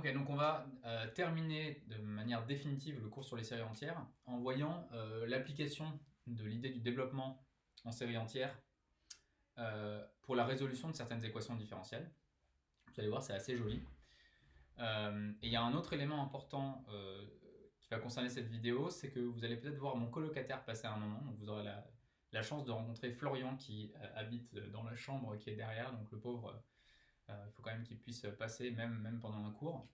Ok, donc on va terminer de manière définitive le cours sur les séries entières en voyant l'application de l'idée du développement en séries entières pour la résolution de certaines équations différentielles. Vous allez voir, c'est assez joli. Et il y a un autre élément important qui va concerner cette vidéo, c'est que vous allez peut-être voir mon colocataire passer à un moment. Donc vous aurez la chance de rencontrer Florian qui habite dans la chambre qui est derrière. Donc le pauvre, il faut quand même qu'il puisse passer même pendant un cours.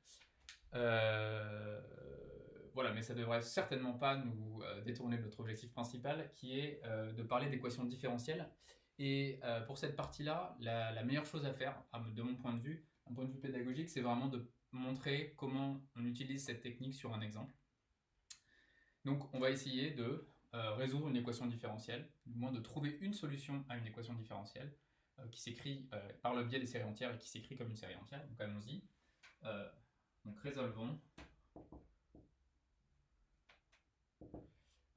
Voilà, mais ça ne devrait certainement pas nous détourner de notre objectif principal qui est de parler d'équations différentielles. Et pour cette partie-là, la meilleure chose à faire, de mon point de vue, d'un point de vue pédagogique, c'est vraiment de montrer comment on utilise cette technique sur un exemple. Donc on va essayer de résoudre une équation différentielle, du moins de trouver une solution à une équation différentielle qui s'écrit par le biais des séries entières et qui s'écrit comme une série entière. Donc allons-y. Donc résolvons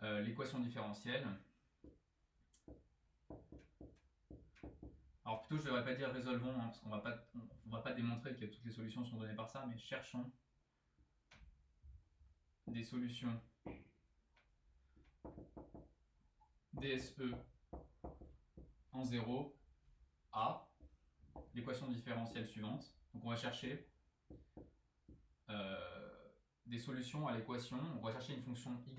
l'équation différentielle. Alors plutôt je ne devrais pas dire résolvons, parce qu'on ne va pas démontrer que toutes les solutions sont données par ça, mais cherchons des solutions DSE en 0 à l'équation différentielle suivante. Donc on va chercher des solutions à l'équation, on va chercher une fonction y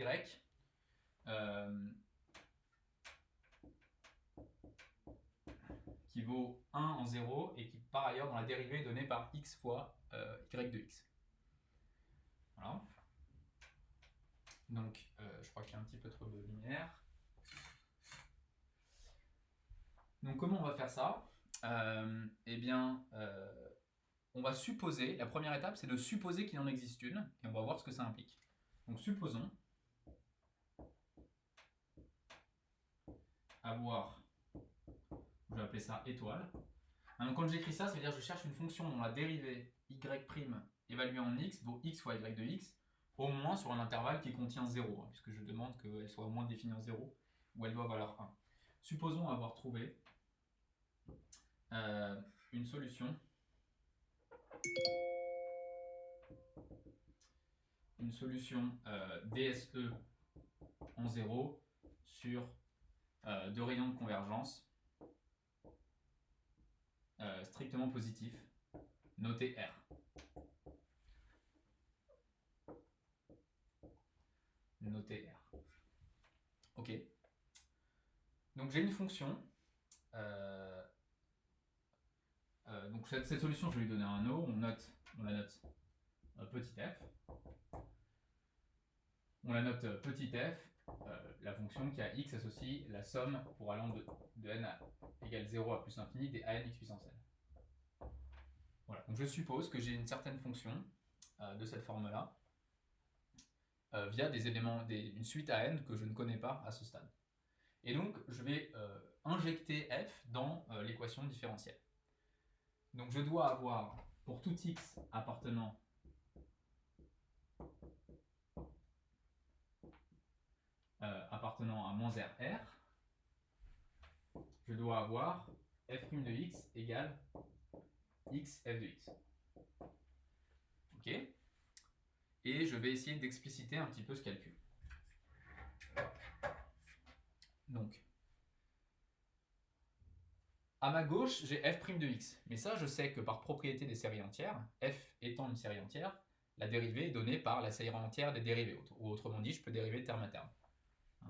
qui vaut 1 en 0 et qui par ailleurs dans la dérivée est donnée par x fois y de x. Voilà. Donc je crois qu'il y a un petit peu trop de lumière. Donc comment on va faire ça? Eh bien, on va supposer, la première étape c'est de supposer qu'il en existe une, et on va voir ce que ça implique. Donc supposons avoir, je vais appeler ça étoile. Donc quand j'écris ça, ça veut dire que je cherche une fonction dont la dérivée y' évaluée en x vaut x fois y de x, au moins sur un intervalle qui contient 0, puisque je demande qu'elle soit au moins définie en 0, ou elle doit valoir 1. Supposons avoir trouvé une solution DSE en 0 sur deux rayons de convergence strictement positifs, noté R. Noté R. Ok. Donc j'ai une fonction. Donc cette solution, je vais lui donner un O. On la note petit f. On la note petit f. La fonction qui a x associe la somme pour allant de n égale 0 à plus l'infini des an x puissance n. Voilà. Donc je suppose que j'ai une certaine fonction de cette forme-là via des éléments, une suite à n que je ne connais pas à ce stade. Et donc je vais injecter f dans l'équation différentielle. Donc je dois avoir pour tout x appartenant à moins r, je dois avoir f' de x égale x f de x. Ok. Et je vais essayer d'expliciter un petit peu ce calcul. Donc, à ma gauche, j'ai f' de x. Mais ça, je sais que par propriété des séries entières, f étant une série entière, la dérivée est donnée par la série entière des dérivées. Ou autrement dit, je peux dériver terme à terme.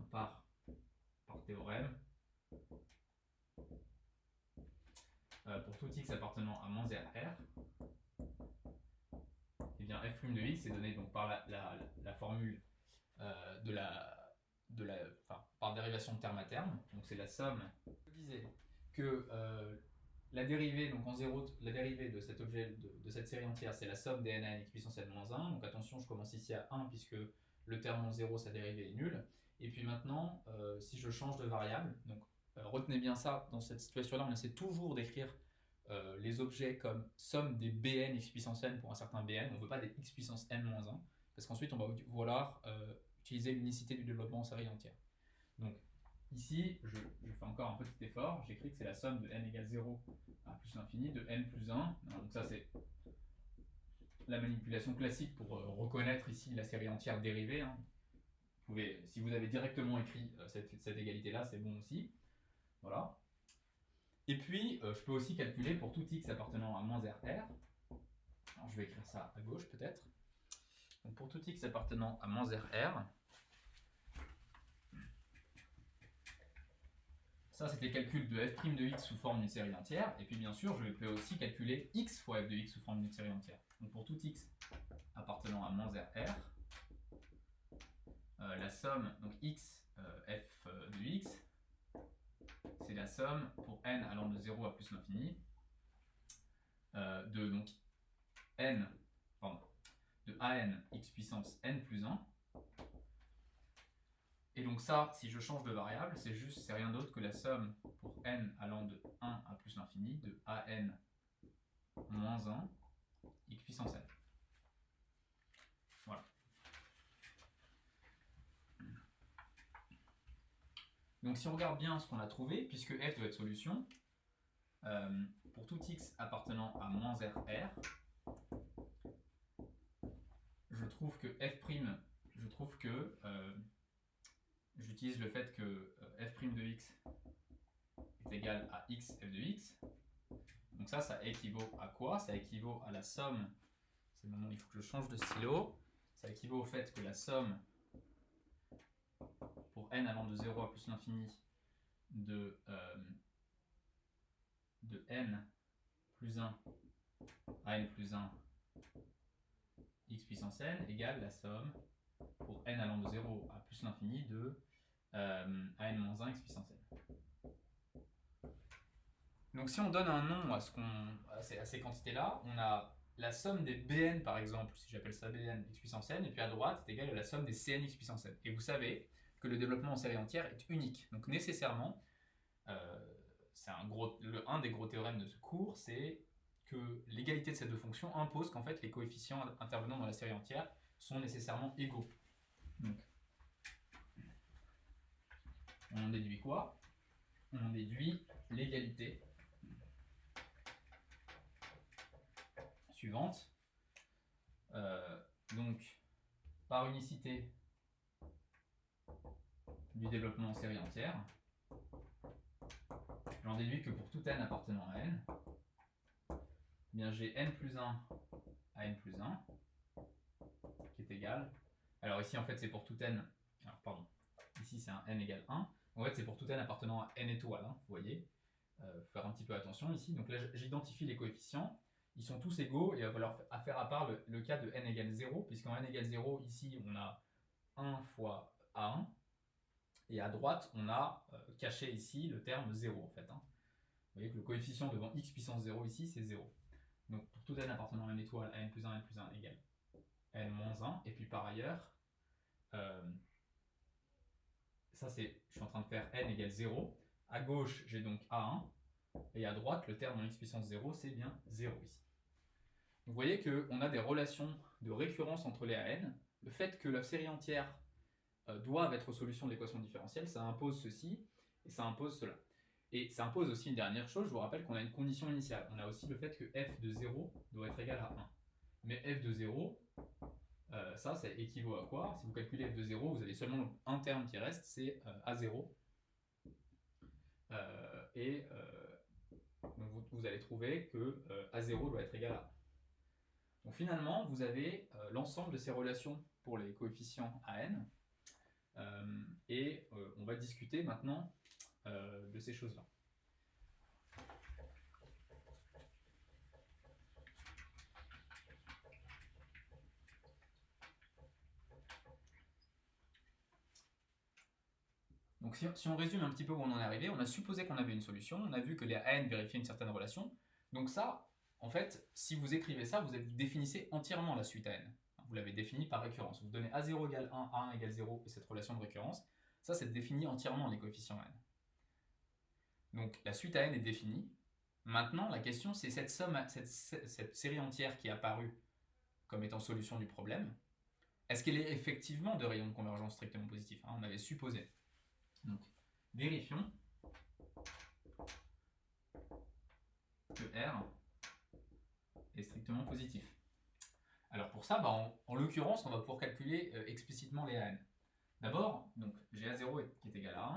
Par théorème, pour tout x appartenant à moins r, et bien f' de x est donné donc par la formule par dérivation de terme à terme. Donc c'est la somme. Je disais que la dérivée, donc en 0, la dérivée de cet objet, de cette série entière, c'est la somme des n à n x puissance n moins 1. Donc attention, je commence ici à 1 puisque le terme en 0, sa dérivée est nulle. Et puis maintenant, si je change de variable, donc retenez bien ça, dans cette situation-là, on essaie toujours d'écrire les objets comme somme des bn x puissance n pour un certain bn. On ne veut pas des x puissance n moins 1, parce qu'ensuite on va vouloir utiliser l'unicité du développement en série entière. Donc ici, je fais encore un petit effort, j'écris que c'est la somme de n égale 0 à plus l'infini de n plus 1. Donc ça c'est la manipulation classique pour reconnaître ici la série entière dérivée. Hein. Si vous avez directement écrit cette égalité-là, c'est bon aussi. Voilà. Et puis, je peux aussi calculer pour tout x appartenant à moins RR. Alors, je vais écrire ça à gauche peut-être. Donc, pour tout x appartenant à moins RR, ça c'était le calcul de f' de x sous forme d'une série entière. Et puis bien sûr, je peux aussi calculer x fois f de x sous forme d'une série entière. Donc pour tout x appartenant à moins RR, la somme, donc x f de x, c'est la somme pour n allant de 0 à plus l'infini de donc n, pardon, de an x puissance n plus 1. Et donc ça, si je change de variable, c'est rien d'autre que la somme pour n allant de 1 à plus l'infini de an moins 1 x puissance n. Voilà. Donc si on regarde bien ce qu'on a trouvé, puisque f doit être solution, pour tout x appartenant à moins RR, je trouve que j'utilise le fait que f' de x est égal à x f de x. Donc ça équivaut à quoi? Ça équivaut à la somme, c'est le moment où il faut que je change de stylo, ça équivaut au fait que la somme pour n allant de 0 à plus l'infini de n plus 1 à n plus 1 x puissance n égale la somme pour n allant de 0 à plus l'infini de an moins 1 x puissance n. Donc si on donne un nom à ces quantités-là, on a la somme des Bn par exemple, si j'appelle ça Bn x puissance n, et puis à droite est égal à la somme des Cn x puissance n. Et vous savez que le développement en série entière est unique. Donc nécessairement, c'est un des gros théorèmes de ce cours, c'est que l'égalité de ces deux fonctions impose qu'en fait les coefficients intervenant dans la série entière sont nécessairement égaux. Donc, on déduit quoi? On déduit l'égalité suivante. Donc, par unicité du développement en série entière, j'en déduis que pour tout n appartenant à n, eh bien j'ai n plus 1 à n plus 1 qui est égal. Alors ici en fait c'est pour tout n, alors pardon, ici c'est un n égale 1. En fait c'est pour tout n appartenant à n étoiles, hein, vous voyez. Faut faire un petit peu attention ici. Donc là j'identifie les coefficients, ils sont tous égaux et il va falloir faire à part le cas de n égale 0, puisqu'en n égale 0 ici on a 1 fois a1. Et à droite, on a caché ici le terme 0 en fait. Hein. Vous voyez que le coefficient devant x puissance 0 ici, c'est 0. Donc pour tout n appartenant à n étoile, n plus 1 égale n moins 1. Et puis par ailleurs, ça c'est, je suis en train de faire n égale 0. À gauche, j'ai donc a1. Et à droite, le terme en x puissance 0, c'est bien 0 ici. Vous voyez qu'on a des relations de récurrence entre les AN. Le fait que la série entière doivent être solution de l'équation différentielle, ça impose ceci et ça impose cela. Et ça impose aussi une dernière chose, je vous rappelle qu'on a une condition initiale. On a aussi le fait que f de 0 doit être égal à 1. Mais f de 0, ça équivaut à quoi? Si vous calculez f de 0, vous avez seulement un terme qui reste, c'est a0. Donc vous allez trouver que a0 doit être égal à 1. Donc finalement, vous avez l'ensemble de ces relations pour les coefficients AN. On va discuter maintenant de ces choses-là. Donc si on résume un petit peu où on en est arrivé, on a supposé qu'on avait une solution, on a vu que les AN vérifiaient une certaine relation. Donc ça, en fait, si vous écrivez ça, vous définissez entièrement la suite AN. Vous l'avez définie par récurrence. Vous donnez A0 égale 1, A1 égale 0 et cette relation de récurrence. Ça, c'est défini entièrement les coefficients AN. Donc la suite AN est définie. Maintenant, la question, c'est cette série entière qui est apparue comme étant solution du problème. Est-ce qu'elle est effectivement de rayon de convergence strictement positif? On avait supposé. Donc, vérifions que R est strictement positif. pour ça, en l'occurrence, on va pouvoir calculer explicitement les AN. D'abord, donc j'ai A0 qui est égal à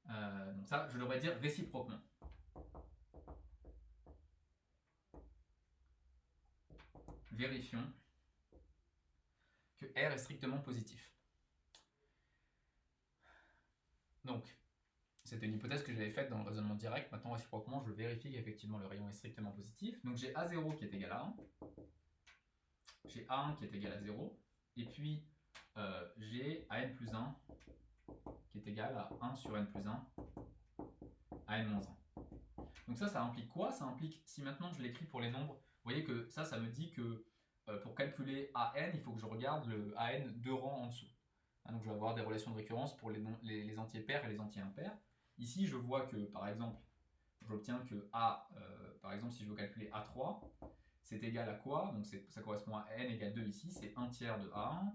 1. Donc ça, je devrais dire réciproquement. Vérifions que R est strictement positif. Donc, c'était une hypothèse que j'avais faite dans le raisonnement direct. Maintenant, réciproquement, je vérifie qu'effectivement le rayon est strictement positif. Donc j'ai A0 qui est égal à 1. J'ai A1 qui est égal à 0. Et puis, j'ai AN plus 1 qui est égal à 1 sur N plus 1 à N moins 1. Donc ça implique quoi? Ça implique, si maintenant je l'écris pour les nombres, vous voyez que ça me dit que pour calculer AN, il faut que je regarde le AN 2 rangs en dessous. Donc je vais avoir des relations de récurrence pour les entiers pairs et les entiers impairs. Ici, je vois que, par exemple, j'obtiens que A, par exemple, si je veux calculer A3, c'est égal à quoi? Donc ça correspond à N égale 2 ici, c'est 1 tiers de A1.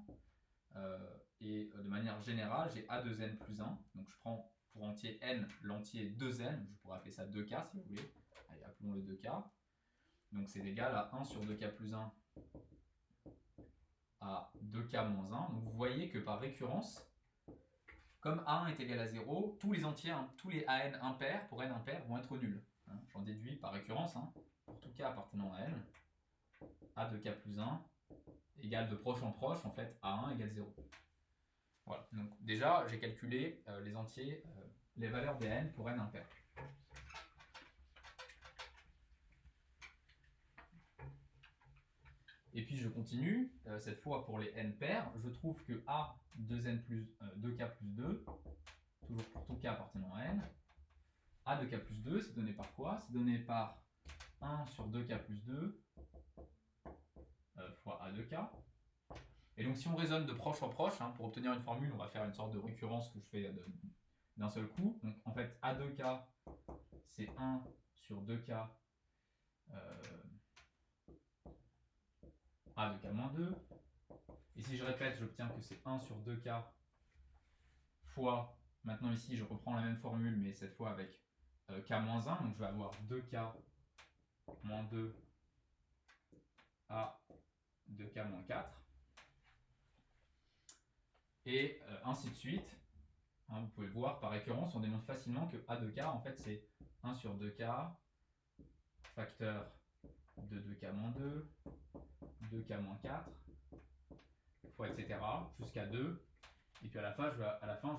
Et de manière générale, j'ai A2N plus 1. Donc je prends pour entier N l'entier 2N, je pourrais appeler ça 2K si vous voulez. Allez, appelons-le 2K. Donc c'est égal à 1 sur 2K plus 1 à 2K moins 1. Donc vous voyez que par récurrence, comme A1 est égal à 0, tous les entiers, tous les AN impairs pour N impair vont être nuls. J'en déduis par récurrence, pour tout K appartenant à N, A de K plus 1 égale de proche en proche, en fait, A1 égale 0. Voilà, donc déjà, j'ai calculé les entiers, les valeurs des N pour N impair. Et puis je continue, cette fois pour les N pairs, je trouve que A 2N plus 2K plus 2, toujours pour tout K appartenant à N, A de K plus 2, c'est donné par quoi? C'est donné par 1 sur 2K plus 2 fois A de K. Et donc si on raisonne de proche en proche, pour obtenir une formule, on va faire une sorte de récurrence que je fais d'un seul coup. Donc en fait, A de K, c'est 1 sur 2K A de K moins 2. Et si je répète, j'obtiens que c'est 1 sur 2K fois, maintenant ici je reprends la même formule, mais cette fois avec K moins 1, donc je vais avoir 2K moins 2 A 2K moins 4. Et ainsi de suite. Vous pouvez voir par récurrence, on démontre facilement que A de K, en fait, c'est 1 sur 2K facteur de 2K moins 2, 2K moins 4, fois etc. jusqu'à 2. Et puis à la fin, je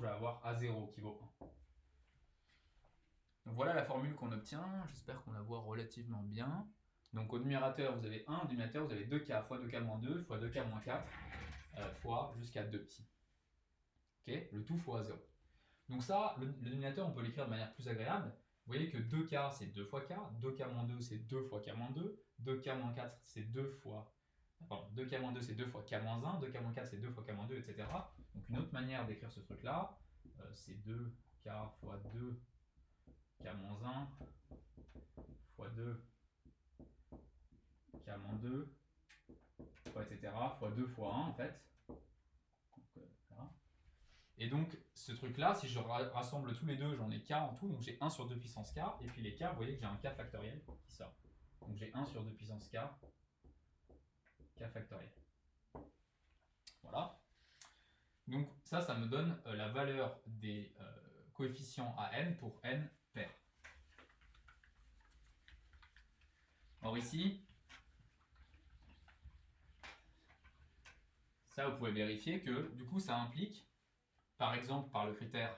vais avoir A0 qui vaut 1. Donc voilà la formule qu'on obtient. J'espère qu'on la voit relativement bien. Donc au numérateur, vous avez 1, au dénominateur, vous avez 2K fois 2K moins 2 fois 2K moins 4 fois jusqu'à 2 ici. Okay, le tout fois 0. Donc ça, le dénominateur, on peut l'écrire de manière plus agréable. Vous voyez que 2K, c'est 2 fois K, 2K moins 2, c'est 2 fois K moins 2, 2K moins 4, c'est 2 fois... Pardon, 2K moins 2, c'est 2 fois K moins 1, 2K moins 4, c'est 2 fois K moins 2, etc. Donc une autre manière d'écrire ce truc-là, c'est 2K fois 2, K moins 1, fois 2, K moins 2, fois etc. fois 2 fois 1 en fait. Donc, voilà. Et donc ce truc-là, si je rassemble tous les deux, j'en ai K en tout, donc j'ai 1 sur 2 puissance K, et puis les K, vous voyez que j'ai un K factoriel qui sort. Donc j'ai 1 sur 2 puissance K, K factoriel. Voilà. Donc ça me donne la valeur des coefficients à n pour n pairs. Or ici, ça vous pouvez vérifier que du coup ça implique, par exemple par le critère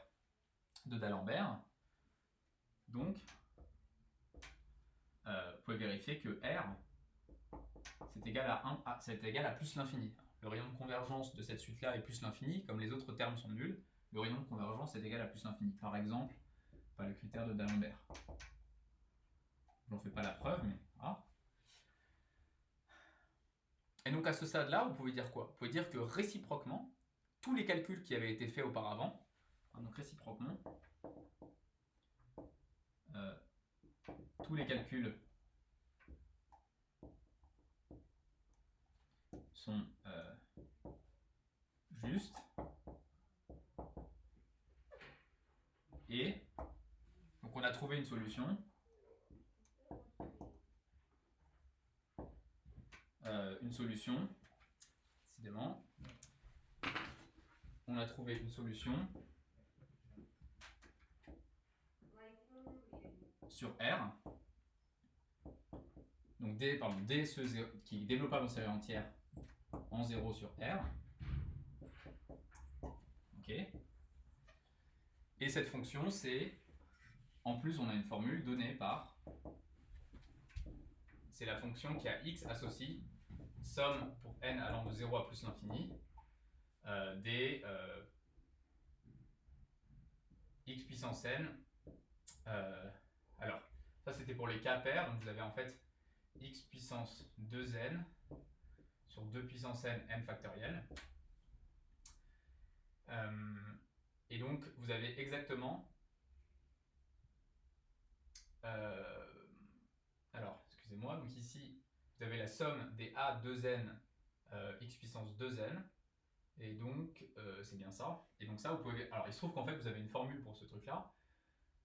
de D'Alembert, donc vous pouvez vérifier que R c'est égal à 1, c'est égal à plus l'infini. Le rayon de convergence de cette suite-là est plus l'infini, comme les autres termes sont nuls, le rayon de convergence est égal à plus l'infini. Par exemple, par le critère de D'Alembert. Je n'en fais pas la preuve, mais voilà. Et donc à ce stade-là, vous pouvez dire quoi? Vous pouvez dire que réciproquement, tous les calculs qui avaient été faits auparavant, donc réciproquement, tous les calculs sont justes et donc on a trouvé une solution une solution, décidément. On a trouvé une solution sur R. Donc D qui est développable en série entière en 0 sur R. Ok. Et cette fonction, c'est, en plus on a une formule donnée par, c'est la fonction qui a x associe somme pour n allant de 0 à plus l'infini des x puissance n. Alors, ça c'était pour les cas pairs, donc vous avez en fait x puissance 2n sur 2 puissance n factoriel. Et donc vous avez exactement alors excusez-moi, donc ici vous avez la somme des a 2n x puissance 2n, et donc c'est bien ça. Et donc ça vous pouvez, alors il se trouve qu'en fait vous avez une formule pour ce truc là,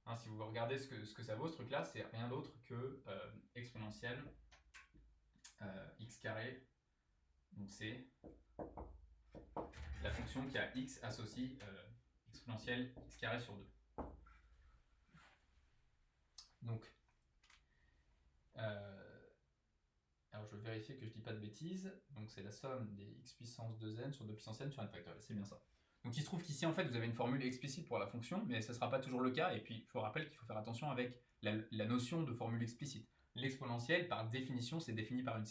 hein, si vous regardez ce que ça vaut ce truc là, c'est rien d'autre que exponentielle x carré, donc c'est la fonction qui a x associe exponentielle x carré sur 2. Donc, alors je vais vérifier que je ne dis pas de bêtises. Donc c'est la somme des x puissance 2n sur 2 puissance n sur n factoriel. C'est bien ça. Donc il se trouve qu'ici en fait vous avez une formule explicite pour la fonction, mais ce ne sera pas toujours le cas. Et puis je vous rappelle qu'il faut faire attention avec la notion de formule explicite. L'exponentielle, par définition, c'est défini par une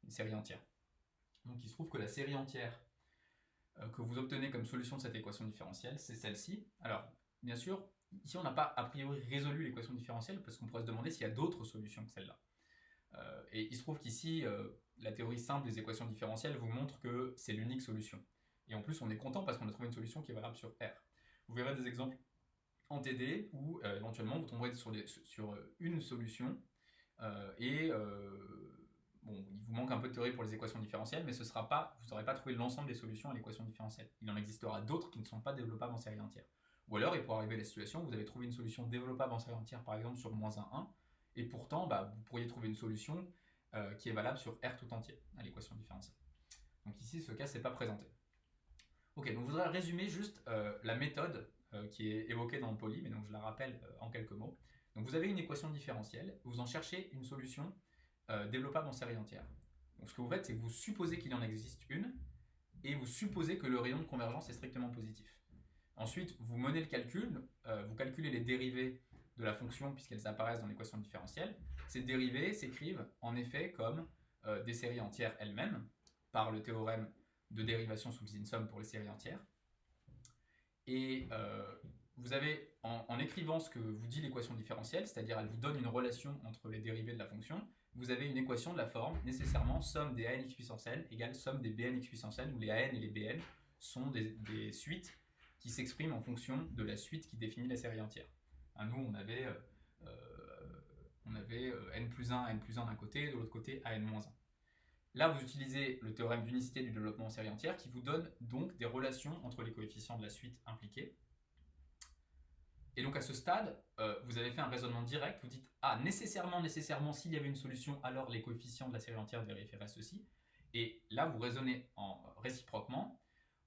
série entière. Donc il se trouve que la série entière que vous obtenez comme solution de cette équation différentielle, c'est celle-ci. Alors, bien sûr, ici on n'a pas a priori résolu l'équation différentielle parce qu'on pourrait se demander s'il y a d'autres solutions que celle-là. Et il se trouve qu'ici, la théorie simple des équations différentielles vous montre que c'est l'unique solution. Et en plus, on est content parce qu'on a trouvé une solution qui est valable sur R. Vous verrez des exemples en TD où éventuellement vous tomberez sur une solution bon, il vous manque un peu de théorie pour les équations différentielles, mais vous n'aurez pas trouvé l'ensemble des solutions à l'équation différentielle. Il en existera d'autres qui ne sont pas développables en série entière. Ou alors, il pourrait arriver la situation où vous avez trouvé une solution développable en série entière, par exemple sur -1, et pourtant, vous pourriez trouver une solution qui est valable sur R tout entier, à l'équation différentielle. Donc ici, ce cas, c'est pas présenté. Ok, donc je voudrais résumer juste la méthode qui est évoquée dans le poly, mais donc je la rappelle en quelques mots. Donc vous avez une équation différentielle, vous en cherchez une solution développable en série entière. Donc ce que vous faites, c'est que vous supposez qu'il en existe une, et vous supposez que le rayon de convergence est strictement positif. Ensuite, vous menez le calcul, vous calculez les dérivées de la fonction puisqu'elles apparaissent dans l'équation différentielle. Ces dérivées s'écrivent en effet comme des séries entières elles-mêmes, par le théorème de dérivation sous une somme pour les séries entières. Et vous avez, en écrivant ce que vous dit l'équation différentielle, c'est-à-dire elle vous donne une relation entre les dérivées de la fonction, vous avez une équation de la forme nécessairement somme des an x puissance n égale somme des bn x puissance n, où les an et les bn sont des suites qui s'expriment en fonction de la suite qui définit la série entière. Nous, on avait n plus 1 d'un côté, de l'autre côté an moins 1. Là, vous utilisez le théorème d'unicité du développement en série entière qui vous donne donc des relations entre les coefficients de la suite impliqués. Et donc à ce stade, vous avez fait un raisonnement direct, vous dites « Ah, nécessairement, s'il y avait une solution, alors les coefficients de la série entière vérifieraient ceci. » Et là, vous raisonnez réciproquement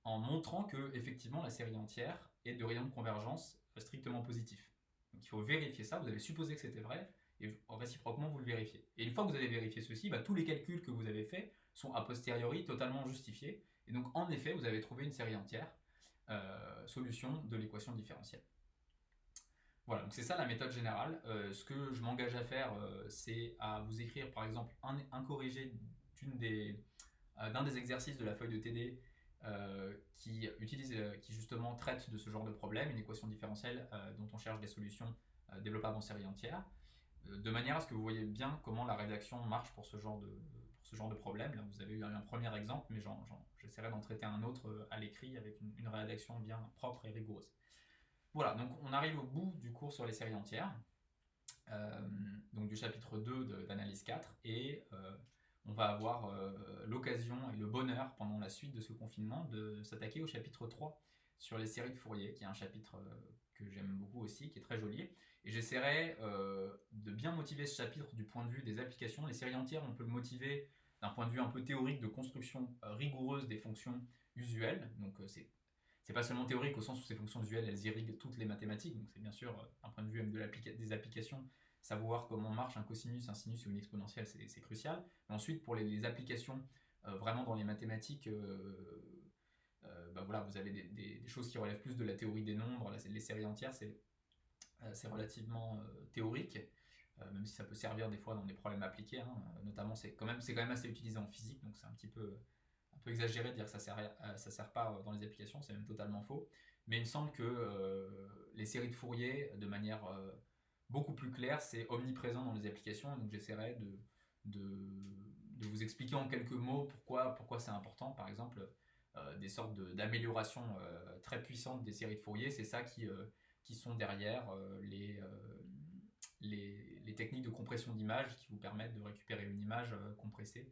en montrant que effectivement la série entière est de rayon de convergence strictement positif. Donc il faut vérifier ça, vous avez supposé que c'était vrai, et réciproquement vous le vérifiez. Et une fois que vous avez vérifié ceci, tous les calculs que vous avez faits sont a posteriori totalement justifiés, et donc en effet vous avez trouvé une série entière, solution de l'équation différentielle. Voilà, donc c'est ça la méthode générale. Ce que je m'engage à faire, c'est à vous écrire par exemple un corrigé d'un des exercices de la feuille de TD qui justement traite de ce genre de problème, une équation différentielle dont on cherche des solutions développables en série entière, de manière à ce que vous voyez bien comment la rédaction marche pour ce genre de problème. Là, vous avez eu un premier exemple, mais j'essaierai d'en traiter un autre à l'écrit avec une rédaction bien propre et rigoureuse. Voilà, donc on arrive au bout du cours sur les séries entières, donc du chapitre 2 d'analyse 4, et on va avoir l'occasion et le bonheur pendant la suite de ce confinement de s'attaquer au chapitre 3 sur les séries de Fourier, qui est un chapitre que j'aime beaucoup aussi, qui est très joli. Et j'essaierai de bien motiver ce chapitre du point de vue des applications. Les séries entières, on peut le motiver d'un point de vue un peu théorique de construction rigoureuse des fonctions usuelles. Donc c'est pas seulement théorique au sens où ces fonctions usuelles elles irriguent toutes les mathématiques, donc c'est bien sûr d'un point de vue même des applications, savoir comment marche un cosinus, un sinus ou une exponentielle, c'est crucial. Mais ensuite pour les applications vraiment dans les mathématiques, voilà, vous avez des choses qui relèvent plus de la théorie des nombres. Là, les séries entières, c'est relativement théorique, même si ça peut servir des fois dans des problèmes appliqués, hein. Notamment c'est quand même assez utilisé en physique, donc c'est un peu exagéré de dire que ça sert pas dans les applications, c'est même totalement faux. Mais il me semble que les séries de Fourier, de manière beaucoup plus claire, c'est omniprésent dans les applications, donc j'essaierai de vous expliquer en quelques mots pourquoi c'est important. Par exemple, des sortes d'améliorations très puissantes des séries de Fourier, c'est ça qui sont derrière les techniques de compression d'image qui vous permettent de récupérer une image compressée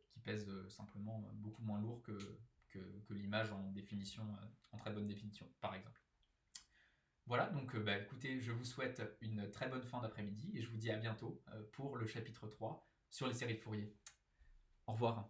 qui pèse simplement beaucoup moins lourd que l'image en définition, en très bonne définition, par exemple. Voilà, donc écoutez, je vous souhaite une très bonne fin d'après-midi et je vous dis à bientôt pour le chapitre 3 sur les séries de Fourier. Au revoir.